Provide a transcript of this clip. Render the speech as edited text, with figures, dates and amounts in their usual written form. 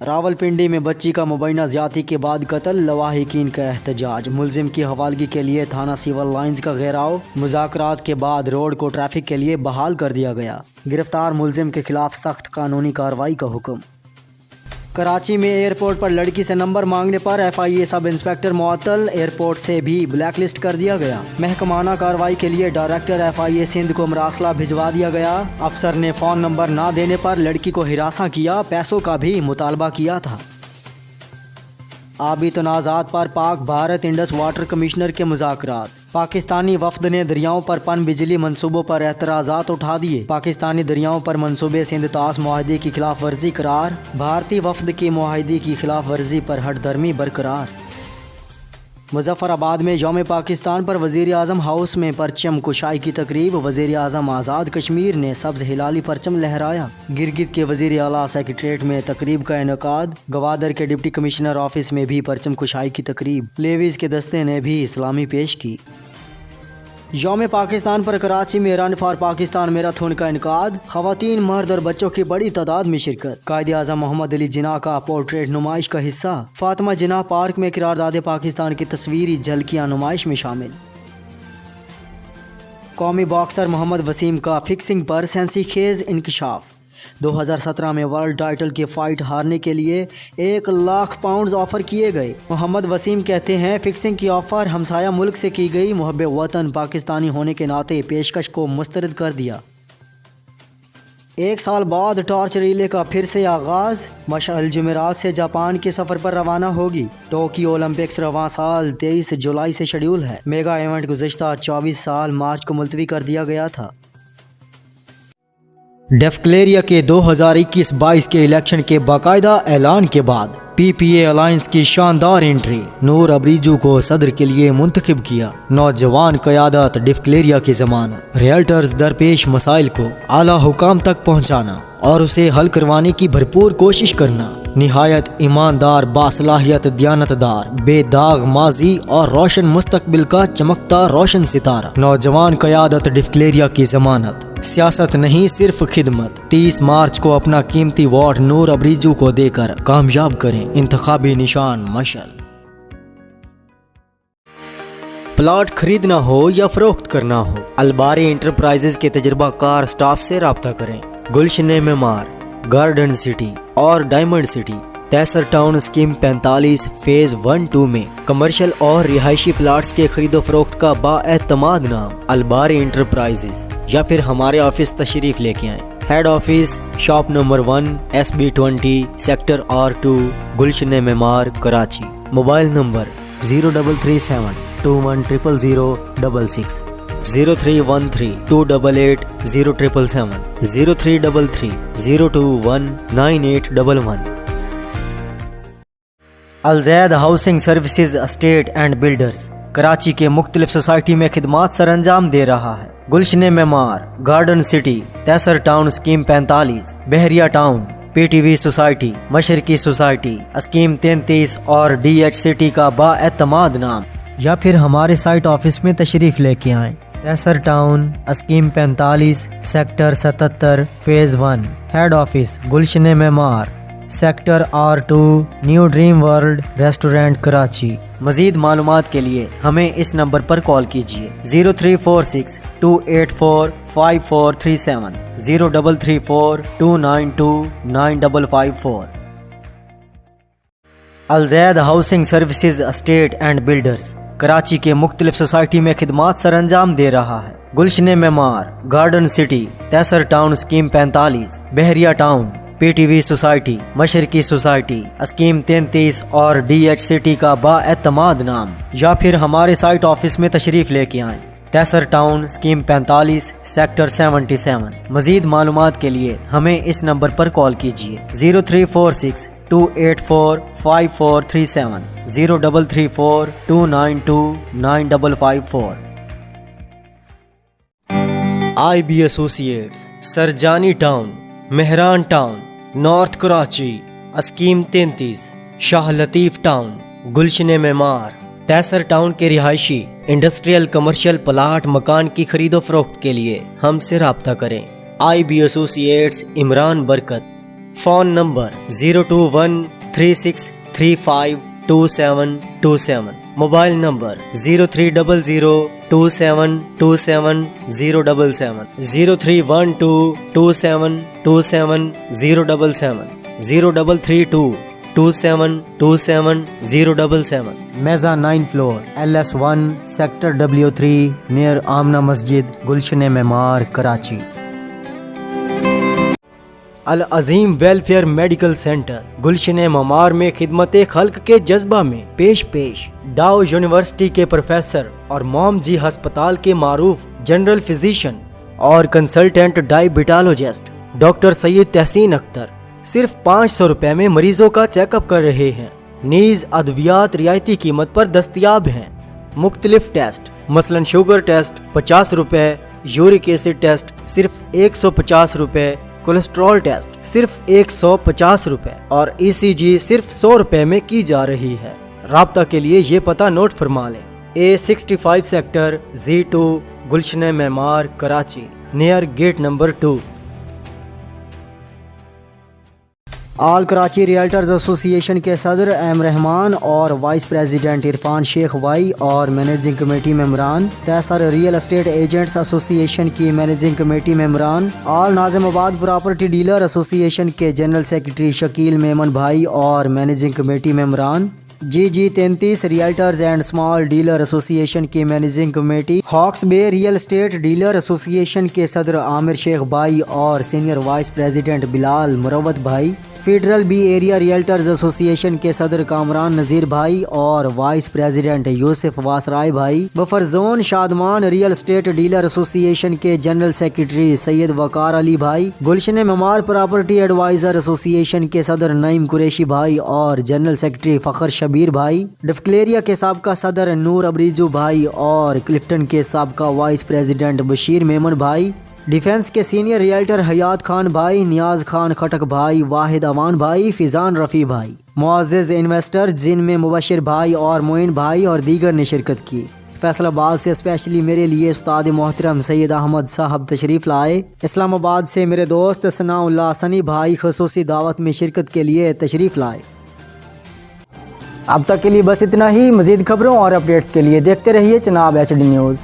راولپنڈی میں بچی کا مبینہ زیادتی کے بعد قتل، لواحقین کا احتجاج، ملزم کی حوالگی کے لیے تھانہ سول لائنز کا گھیراؤ، مذاکرات کے بعد روڈ کو ٹریفک کے لیے بحال کر دیا گیا، گرفتار ملزم کے خلاف سخت قانونی کارروائی کا حکم۔ کراچی میں ایئرپورٹ پر لڑکی سے نمبر مانگنے پر FIA سب انسپکٹر معطل، ایئرپورٹ سے بھی بلیک لسٹ کر دیا گیا، محکمانہ کارروائی کے لیے ڈائریکٹر FIA سندھ کو مراسلہ بھجوا دیا گیا، افسر نے فون نمبر نہ دینے پر لڑکی کو ہراساں کیا، پیسوں کا بھی مطالبہ کیا تھا۔ آبی تنازعات پر پاک بھارت انڈس واٹر کمشنر کے مذاکرات، پاکستانی وفد نے دریاؤں پر پن بجلی منصوبوں پر اعتراضات اٹھا دیے، پاکستانی دریاؤں پر منصوبے سندھ طاس معاہدے کی خلاف ورزی قرار، بھارتی وفد کی معاہدے کی خلاف ورزی پر ہٹ درمی برقرار۔ مظفر آباد میں یوم پاکستان پر وزیر اعظم ہاؤس میں پرچم کشائی کی تقریب، وزیر اعظم آزاد کشمیر نے سبز ہلالی پرچم لہرایا، گرگت کے وزیر اعلیٰ سیکریٹریٹ میں تقریب کا انعقاد، گوادر کے ڈپٹی کمشنر آفس میں بھی پرچم کشائی کی تقریب، لیویز کے دستے نے بھی اسلامی پیش کی۔ یوم پاکستان پر کراچی میں رن فار پاکستان میراتھن کا انعقاد، خواتین، مرد اور بچوں کی بڑی تعداد میں شرکت، قائد اعظم محمد علی جناح کا پورٹریٹ نمائش کا حصہ، فاطمہ جناح پارک میں قرارداد پاکستان کی تصویری جھلکیاں نمائش میں شامل۔ قومی باکسر محمد وسیم کا فکسنگ پر سینسی خیز انکشاف، 2017 میں ورلڈ ٹائٹل کی فائٹ ہارنے کے لیے 1,00,000 پاؤنڈز آفر کیے گئے۔ محمد وسیم کہتے ہیں فکسنگ کی آفر ہمسایہ ملک سے کی گئی، محب وطن پاکستانی ہونے کے ناطے پیشکش کو مسترد کر دیا۔ 1 سال بعد ٹارچ ریلے کا پھر سے آغاز، مشعل جمعرات سے جاپان کے سفر پر روانہ ہوگی، ٹوکیو اولمپکس رواں سال 23 جولائی سے شیڈول ہے، میگا ایونٹ گزشتہ 24 سال مارچ کو ملتوی کر دیا گیا تھا۔ ڈیفکلیریا کے 2021-22 کے الیکشن کے باقاعدہ اعلان کے بعد PPA الائنس کی شاندار انٹری، نور ابریجو کو صدر کے لیے منتخب کیا، نوجوان قیادت ڈیفکلیریا کی ضمانت، ریئلٹرز درپیش مسائل کو اعلیٰ حکام تک پہنچانا اور اسے حل کروانے کی بھرپور کوشش کرنا، نہایت ایماندار، باصلاحیت، دیانتدار، بے داغ ماضی اور روشن مستقبل کا چمکتا روشن ستارہ، نوجوان قیادت ڈیفکلیریا کی ضمانت، سیاست نہیں صرف خدمت۔ 30 مارچ کو اپنا قیمتی ووٹ نور ابریجو کو دے کر کامیاب کریں، انتخابی نشان مشعل۔ پلاٹ خریدنا ہو یا فروخت کرنا ہو، الباری انٹرپرائزز کے تجربہ کار سٹاف سے رابطہ کریں۔ گلشن معمار، گارڈن سٹی اور diamond city, Taiser town scheme 45 phase 1-2 میں کمرشل اور رہائشی پلاٹس کے خرید و فروخت کا بااعتماد نام الباری انٹرپرائزز، یا پھر ہمارے آفس تشریف لے کے آئیں۔ Head office shop number 1 SB20 sector R2 Gulshan Maymar Karachi, mobile number 0377210066 0313288077 033302198111۔ Alzaid housing services estate and builders Karachi کے مختلف سوسائٹی میں خدمات سر انجام دے رہا ہے۔ گلشن Maymar, garden city, Taiser town scheme 45، بحریہ ٹاؤن، PTV سوسائٹی، مشرقی سوسائٹی، اسکیم 33 اور DH سٹی کا بااعتماد نام، یا پھر ہمارے سائٹ آفس میں تشریف لے کے آئیں۔ Taiser town scheme 45 sector 77 phase 1، head office Gulshan Maymar, sector R2 new dream world restaurant Karachi. مزید معلومات کے لیے ہمیں اس نمبر پر کال کیجیے 0346284537 033429295554۔ Alzaid housing services estate and builders Karachi کے مختلف سوسائٹی میں خدمات سر انجام دے رہا ہے۔ گلشن Maymar, garden city, Taiser town scheme 45، بحریہ ٹاؤن، PTV سوسائٹی، مشرقی سوسائٹی، اسکیم 33 اور DH سٹی کا بااعتماد نام، یا پھر ہمارے سائٹ آفس میں تشریف لے کے آئیں۔ Taiser town scheme 45 sector 77۔ مزید معلومات کے لیے ہمیں اس نمبر پر کال کیجیے 0346284537 033429295554۔ IB associates, Surjani town, Mehran town, north Karachi, scheme 33، شاہ لطیف ٹاؤن، گلشن معمار، تیسر ٹاؤن کے رہائشی، انڈسٹریل، کمرشل پلاٹ مکان کی خرید و فروخت کے لیے ہم سے رابطہ کریں۔ IB associates, Imran Barkat, phone number 02136352727، mobile number 030027277077، 031227277077، 033227277077۔ میزا 9 floor LS1 sector W3 near Amna مسجد، گلشن معمار، کراچی۔ العظیم ویلفیئر میڈیکل سینٹر گلشن معمار میں خدمت خلق کے جذبہ میں پیش ڈاؤ یونیورسٹی کے پروفیسر اور موم جی ہسپتال کے معروف جنرل فزیشین اور کنسلٹنٹ ڈائبیٹالوجسٹ ڈاکٹر سید تحسین اختر صرف 500 روپے میں مریضوں کا چیک اپ کر رہے ہیں۔ نیز ادویات رعایتی قیمت پر دستیاب ہیں۔ مختلف ٹیسٹ مثلا شوگر ٹیسٹ 50 روپے، یورک ایسڈ ٹیسٹ صرف 150 روپے، کولیسٹرول ٹیسٹ صرف 150 روپے اور ECG صرف 100 روپے میں کی جا رہی ہے۔ رابطہ کے لیے یہ پتہ نوٹ فرما لیں: A65 سیکٹر Z2 گلشن Maymar, Karachi, near gate number 2۔ آل کراچی ریئلٹرز ایسوسی ایشن کے صدر ایم رحمان اور وائس پریزیڈنٹ عرفان شیخ وائی اور مینیجنگ کمیٹی ممبران، تیسر ریئل اسٹیٹ ایجنٹس ایسوسی ایشن کی مینیجنگ کمیٹی ممبران، آل ناظم آباد پراپرٹی ڈیلر ایسوسی ایشن کے جنرل سیکرٹری شکیل میمن بھائی اور مینیجنگ کمیٹی ممبران، G33 ریئلٹرز اینڈ اسمال ڈیلر ایسوسی ایشن کی مینیجنگ کمیٹی، ہاکس بے ریئل اسٹیٹ ڈیلر ایسوسی ایشن کے صدر عامر شیخ بھائی اور سینئر وائس پریزیڈنٹ بلال مروت بھائی، فیڈرل بی ایریا ریئلٹرز ایسوسی ایشن کے صدر کامران نذیر بھائی اور وائس پریزیڈنٹ یوسف واسرائے بھائی، buffer zone Shadman real estate dealer ایسوسی ایشن کے جنرل سیکرٹری سید وقار علی بھائی، گلشن معمار پراپرٹی ایڈوائزر ایسوسی ایشن کے صدر نعیم قریشی بھائی اور جنرل سیکرٹری فخر شبیر بھائی، ڈفکلیریا کے سابقہ صدر نور ابریجو بھائی اور کلفٹن کے سابقہ وائس پریزیڈنٹ بشیر میمن بھائی، ڈیفنس کے سینئر ریئلٹر حیات خان بھائی، نیاز خان خٹک بھائی، واحد امان بھائی، فیضان رفیع بھائی، معزز انویسٹر جن میں مبشر بھائی اور معین بھائی اور دیگر نے شرکت کی۔ فیصل آباد سے اسپیشلی میرے لیے استاد محترم سید احمد صاحب تشریف لائے۔ اسلام آباد سے میرے دوست ثناء اللہ سنی بھائی خصوصی دعوت میں شرکت کے لیے تشریف لائے۔ اب تک کے لیے بس اتنا ہی۔ مزید خبروں اور اپڈیٹس کے لیے دیکھتے رہیے چناب HD نیوز۔